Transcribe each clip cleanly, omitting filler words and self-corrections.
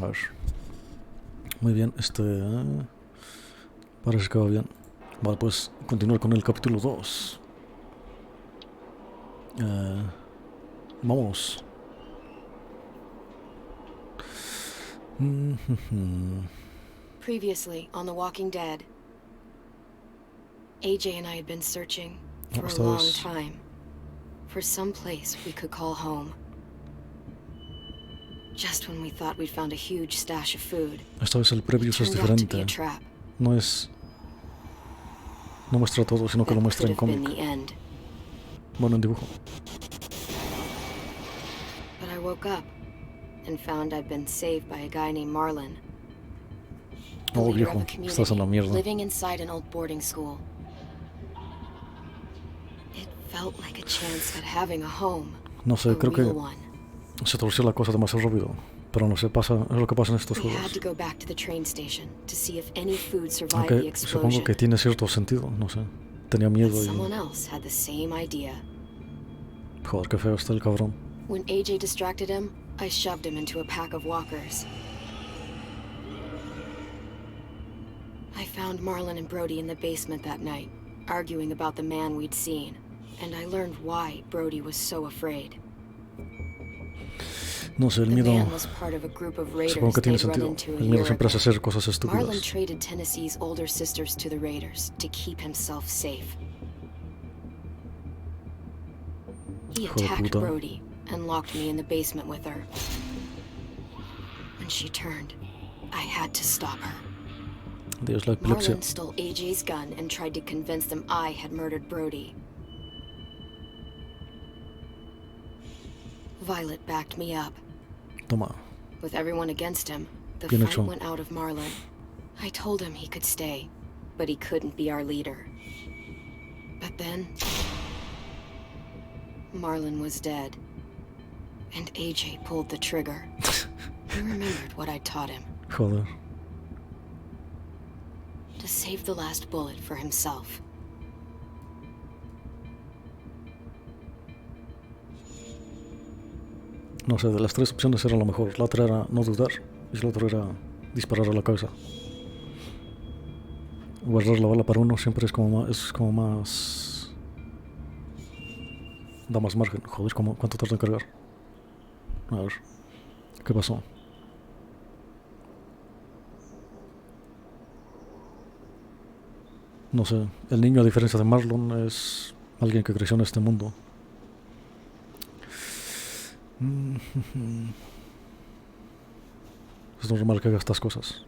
A ver. Muy bien, parece que va bien. Vale, pues continuar con el capítulo 2. Vamos. Previously on The Walking Dead, AJ and I had been searching for a Esta long vez, time for some place we could call home. Just when we thought we'd found a huge stash of food, esta vez el preview it es turned out to be diferente. a trap. No muestra todo, sino que lo That muestra could en have been cómic. the end. Bueno, en dibujo. But I woke up and found I'd been saved by a guy named Marlon. The Oh, leader of viejo, a estás en la community mierda. living inside an old boarding school. It felt like a chance at having a home. No sé, A creo real que one. se torció la cosa demasiado rápido. Pero no sé, es lo que pasa en estos We had juegos. to go back to the train station to see if any food survived the Aunque supongo explosion. que tiene cierto sentido, no sé. Tenía miedo But y... someone else had the same idea. Joder, qué feo está el cabrón. When AJ distracted him, I shoved him into a pack of walkers. I found Marlon and Brody in the basement that night, arguing about the man we'd seen, and I learned why Brody was so afraid. No sé, el The miedo... man was part of a group of Supongo raiders que tiene they'd run sentido. into a El miedo year siempre hace ago. hacer cosas Marlon estúpidas. traded Tennessee's older sisters to the raiders to keep himself safe. He Hijo de attacked puta. Brody and locked me in the basement with her. When she turned, I had to stop her. Dios, la epilepsia. Marlon stole AJ's gun and tried to convince them I had murdered Brody. Violet backed me up. Toma. With everyone against him, the Bien fight hecho. went out of Marlon. I told him he could stay, but he couldn't be our leader. But then... Marlon was dead. And AJ pulled the trigger. He remembered what I taught him. Joder. To save the last bullet for himself. No sé, de las tres opciones era lo mejor. La otra era no dudar y la otra era disparar a la cabeza. Guardar la bala para uno siempre es como más... Da más margen. Joder, ¿cuánto tarda en cargar? A ver. ¿Qué pasó? No sé. El niño, a diferencia de Marlon, es alguien que creció en este mundo. Es normal que haga estas cosas.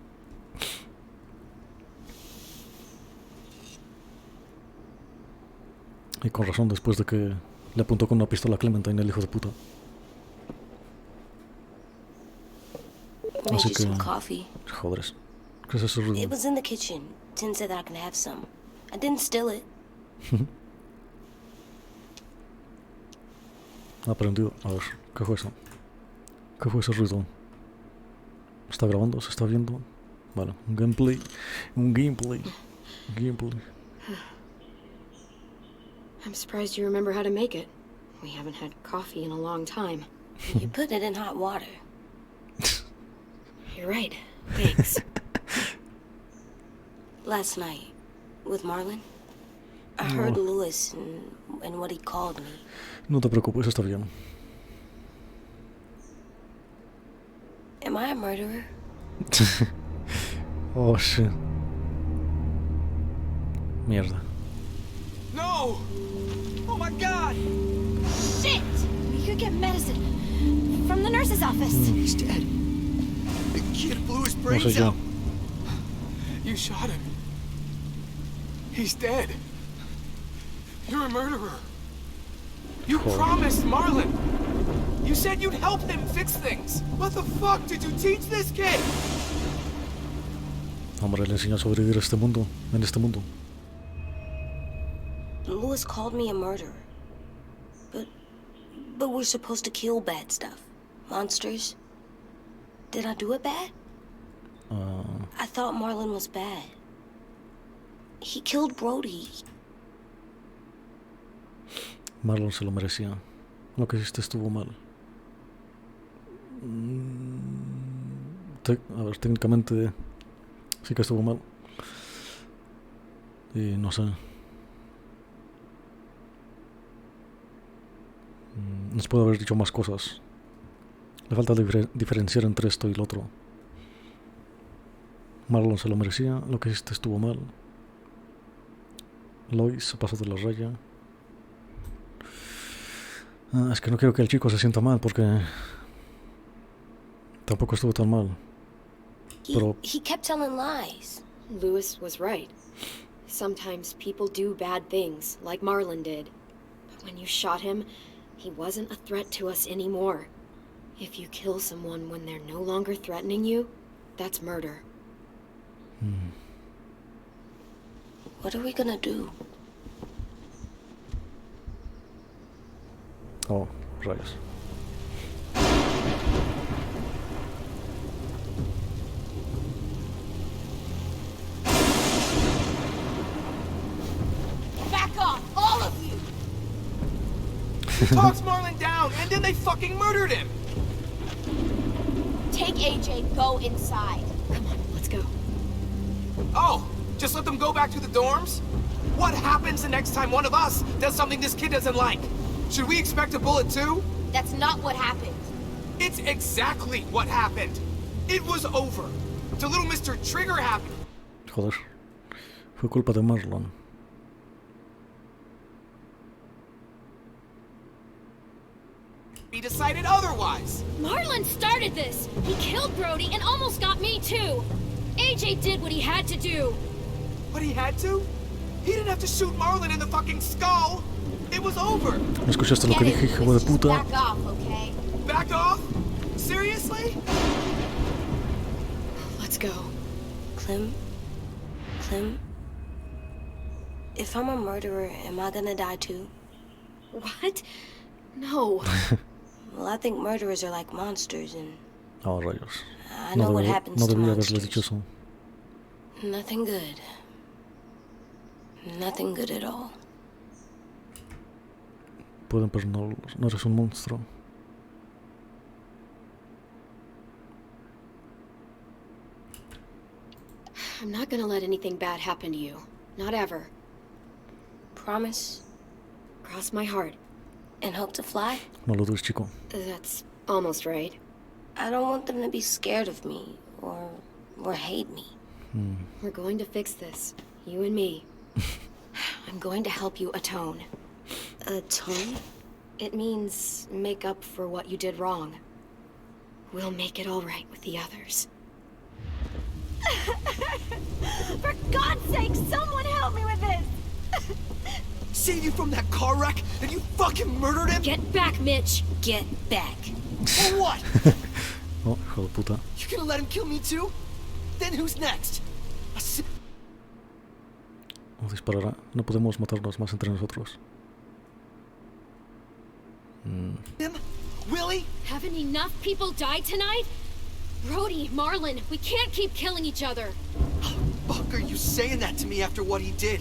Y con razón, después de que le apuntó con una pistola a Clementine, el hijo de puta. Así que... Joder, ¿qué es ese ruido? It was in the kitchen. Tin said that I can have some. I didn't steal it. Aprendido. A ver, ¿qué fue eso? ¿Qué fue ese ruido? ¿Está grabando? ¿Se está viendo? Vale, un gameplay. I'm surprised you remember how to make it. We haven't had coffee in a long time. You put it in hot water. You're right. Thanks. Last night, with Marlon, I heard Lewis and what he called me. No te preocupes, está bien. Am I a murderer? Oh, shit. Mierda. No! Oh my god! Shit! We could get medicine from the nurse's office. He's dead. The kid blew his No sé brains yo. out. You shot him. He's dead. You're a murderer. You promised Marlon. You said you'd help him fix things. What the fuck did you teach this kid? Hombre, le enseñó a sobrevivir en este mundo. Lewis called me a murderer. But we're supposed to kill bad stuff. Monsters. Did I do it bad? I thought Marlon was bad. He killed Brody. Marlon se lo merecía. Lo que hiciste estuvo mal. a ver, técnicamente sí que estuvo mal. Y no sé. Nos puede haber dicho más cosas. Le falta diferenciar entre esto y lo otro. Marlon se lo merecía, lo que hiciste estuvo mal. Lois se pasó de la raya. Es que no quiero que el chico se sienta mal porque tampoco estuvo tan mal. Pero He kept telling lies. Lewis was right. Sometimes people do bad things, like Marlon did. But when you shot him, he wasn't a threat to us anymore. If you kill someone when they're no longer threatening you, that's murder. What are we gonna do? oh, rayos. Back off, all of you! He talks Marlon down, and then they fucking murdered him! Take AJ, go inside. Come on, let's go. Oh, just let them go back to the dorms? What happens the next time one of us does something this kid doesn't like? Should we expect a bullet too? That's not what happened. It's exactly what happened. It was over. To little Mr. Trigger Happy. Joder. Fue culpa de Marlon. He decided otherwise. Marlon started this! He killed Brody and almost got me too! AJ did what he had to do! But he had to? He didn't have to shoot Marlon in the fucking skull. It was over. ¿Escuchaste lo que dije, hijo de puta? Back off, okay? Back off? Seriously? Let's go. Clem? If I'm a murderer, am I gonna die too? What? No. Well, I think murderers are like monsters, and Oh, rayos. I know what happens no to debía haberle dicho monsters. eso. Nothing good. Nothing good at all. Pueden, pero no eres un monstruo. I'm not gonna let anything bad happen to you. Not ever. Promise? Cross my heart. And hope to fly? No lo dudes, chico. That's almost right. I don't want them to be scared of me, or hate me. We're going to fix this. You and me. I'm going to help you atone. Atone? It means make up for what you did wrong. We'll make it all right with the others. For God's sake, someone help me with this! Save you from that car wreck, and you fucking murdered him? Get back, Mitch! Get back. For what? Oh, hijo de puta. You gonna let him kill me too? Then who's next? O disparará. No podemos matarnos más entre nosotros. Him? Willie? Haven't enough people died tonight? Brody, Marlon, we can't keep killing each other. How the fuck are you saying that to me after what he did?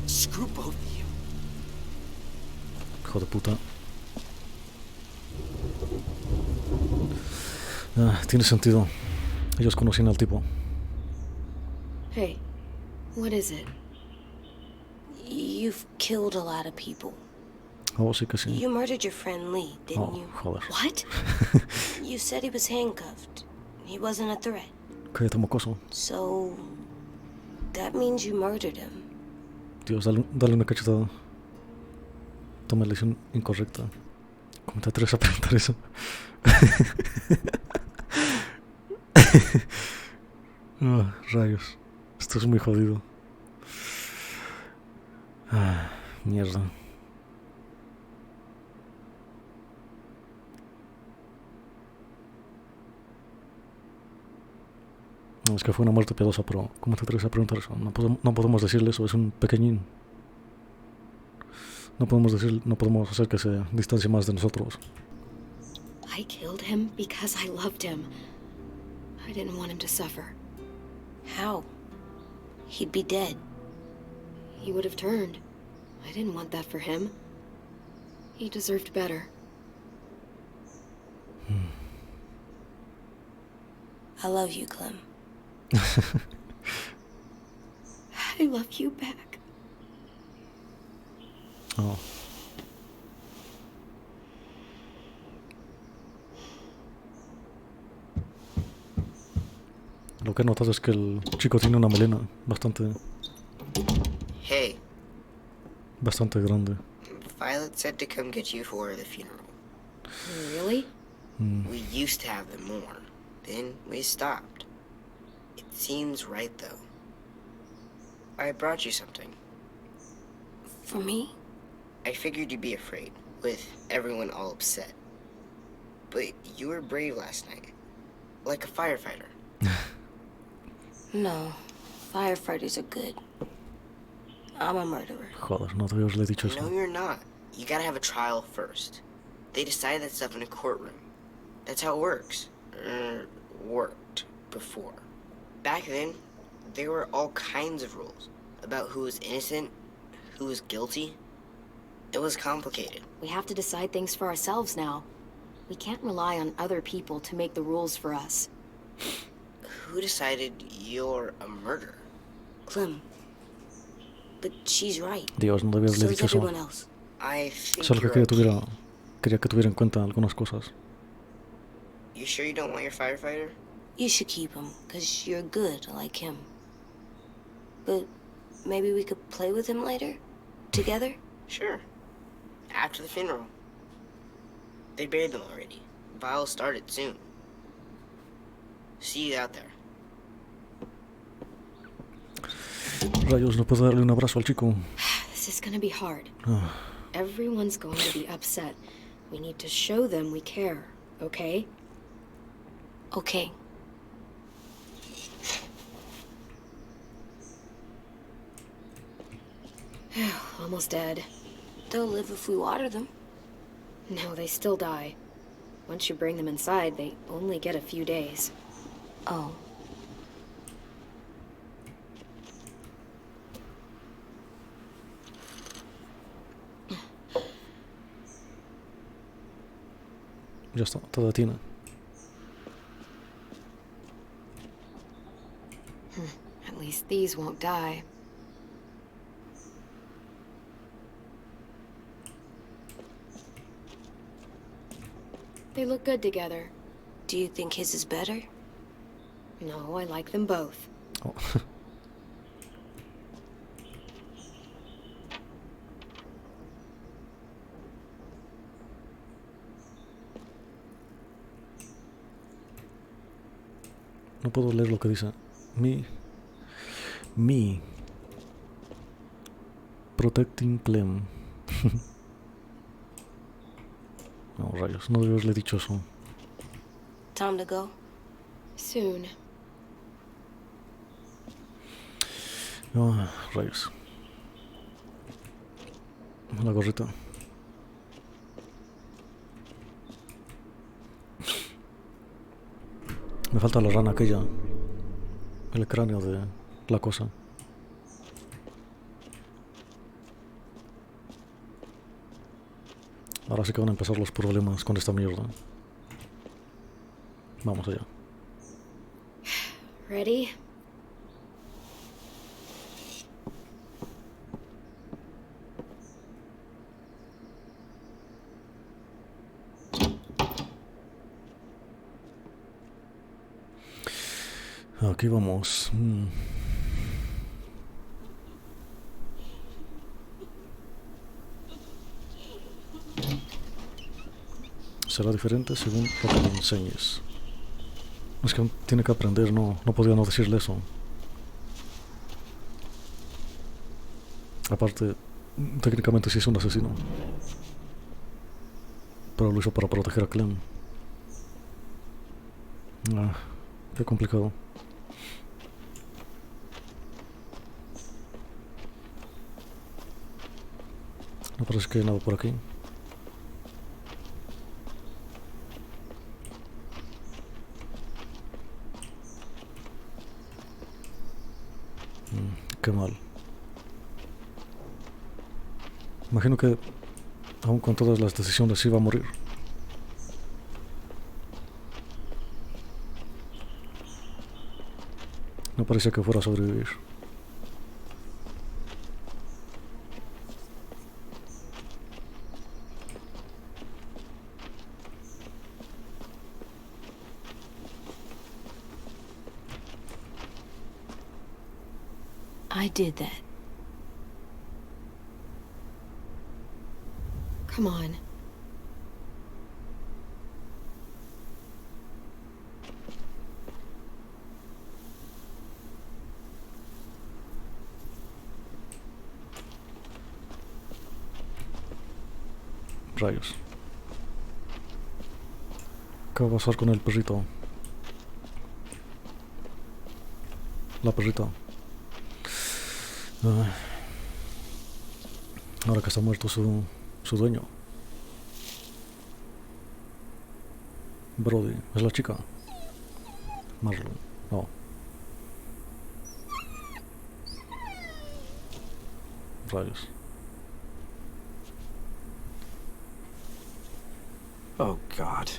Screw both of you. Hijo de puta. Tiene sentido. Ellos conocían al tipo. Hey, what is it? You've killed a lot of people. Oh, sí que sí. You murdered your friend Lee, didn't Oh, you? joder. What? You said he was handcuffed. He wasn't a threat. Cállate, mocoso. So, that means you murdered him. Dios, dale una cachetada. Toma la decisión incorrecta. ¿Cómo te atreves a preguntar eso? Oh, rayos. Esto es muy jodido. Mierda. No, es que fue una muerte piadosa, pero ¿cómo te atreves a preguntar eso? No podemos decirle eso, es un pequeñín. No podemos hacer que se distancie más de nosotros. I killed him because I loved him. I didn't want him to suffer. How? He'd be dead. He would have turned. I didn't want that for him. He deserved better. I love you, Clem. I love you back. Oh. Lo que notas es que el chico tiene una melena bastante Hey, grande. Violet said to come get you for the funeral. Really? We used to have them more. Then we stopped. It seems right, though. I brought you something. For me? I figured you'd be afraid, with everyone all upset. But you were brave last night. Like a firefighter. No. Firefighters are good. I'm a murderer. Joder, no te había dicho eso. No, you're not. You gotta have a trial first. They decide that stuff in a courtroom. That's how it works. Worked before. Back then, there were all kinds of rules about who was innocent, who was guilty. It was complicated. We have to decide things for ourselves now. We can't rely on other people to make the rules for us. Who decided you're a murderer? Clem. But she's right. Dios, no debía So haberle is dicho eso. everyone else. I think Solo que you're quería que tuviera en cuenta algunas cosas. You sure you don't want your firefighter? You should keep him, because you're good like him. But maybe we could play with him later? Together? Sure. After the funeral. They buried them already. Vile'll start it soon. See you out there. Rayos, no puedo darle un abrazo al chico. This is gonna be hard. Ah, Everyone's going to be upset. We need to show them we care, okay? Okay. Almost dead. They'll live if we water them. No, they still die. Once you bring them inside, they only get a few days. Oh. ya está, toda tiene. At least these won't die. They look good together. Do you think his is better? No, I like them both. Oh. No puedo leer lo que dice. Me protecting Clem. No, rayos, no debí haberle dicho eso. Time to go? Soon. No, rayos. La gorrita. Me falta la rana aquella. El cráneo de la cosa. Ahora sí que van a empezar los problemas con esta mierda. Vamos allá. Ready? Aquí vamos. Será diferente según lo que le enseñes. Es que tiene que aprender, no podía no decirle eso. Aparte, técnicamente sí es un asesino. Pero lo hizo para proteger a Clem. Qué complicado. No parece que hay nada por aquí. Qué mal. Imagino que aún con todas las decisiones iba a morir. parecía que fuera a sobrevivir. I did that. Come on. Rayos. ¿Qué va a pasar con el perrito? La perrita. Ay. Ahora que está muerto su dueño. Brody, es la chica. Marlon, no. Rayos. Oh, God.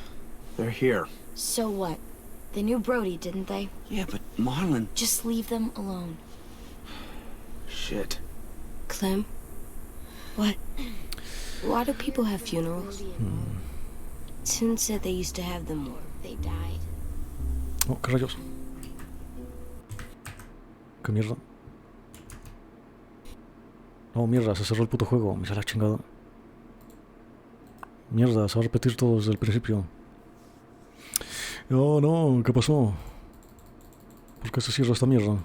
They're here. So what? They knew Brody, didn't they? Yeah, but Marlon... Just leave them alone. Shit. Clem? What? Why do people have funerals? Tin said they used to have them more. They died. Oh, qué rayos. Qué mierda. Oh, mierda, se cerró el puto juego. Me sale la chingada. Mierda, se va a repetir todo desde el principio. Oh, no, ¿qué pasó? ¿Por qué se cierra esta mierda?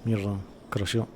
Mierda, creció.